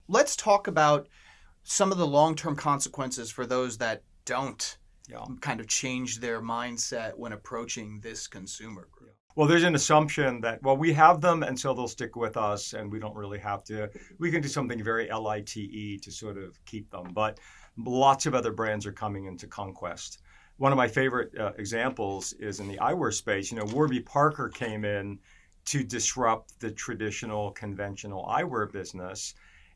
let's talk about some of the long-term consequences for those that don't kind of change their mindset when approaching this consumer group. Well, there's an assumption that, well, we have them and so they'll stick with us and we don't really have to. We can do something very LITE to sort of keep them. But lots of other brands are coming into conquest. One of my favorite examples is in the eyewear space. Warby Parker came in to disrupt the traditional conventional eyewear business.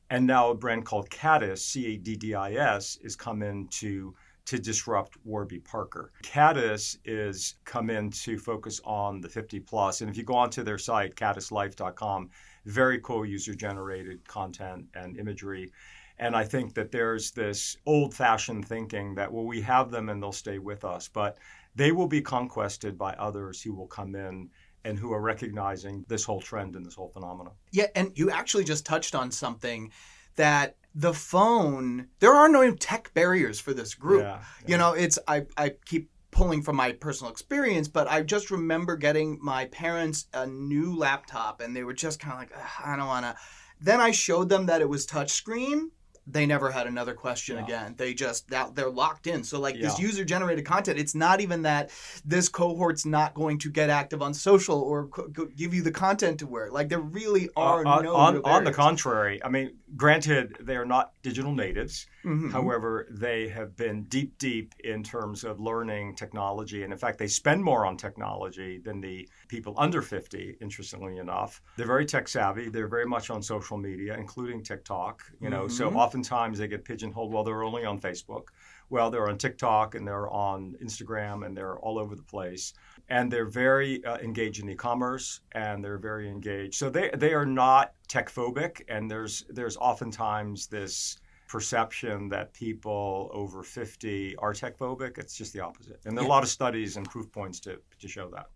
And now a brand called Caddis, Caddis, is come in to disrupt Warby Parker. Caddis is come in to focus on the 50 plus. And if you go onto their site, caddislife.com, very cool user-generated content and imagery. And I think that there's this old-fashioned thinking that, well, we have them and they'll stay with us. But they will be conquested by others who will come in and who are recognizing this whole trend and this whole phenomenon. Yeah, and you actually just touched on something that the phone, there are no tech barriers for this group. I keep pulling from my personal experience, but I just remember getting my parents a new laptop and they were just kind of like, I don't want to. Then I showed them that it was touchscreen. They never had another question again. They're locked in. So this user-generated content, it's not even that this cohort's not going to get active on social or give you the content to wear. There really are on the contrary. I mean, granted, they are not digital natives. Mm-hmm. However, they have been deep in terms of learning technology. And in fact, they spend more on technology than the people under 50, interestingly enough. They're very tech savvy. They're very much on social media, including TikTok. So oftentimes they get pigeonholed, well, they're only on Facebook. Well, they're on TikTok and they're on Instagram and they're all over the place. And they're very engaged in e-commerce and they're very engaged. So they are not tech phobic. And there's oftentimes this perception that people over 50 are tech phobic. It's just the opposite. And there are a lot of studies and proof points to show that.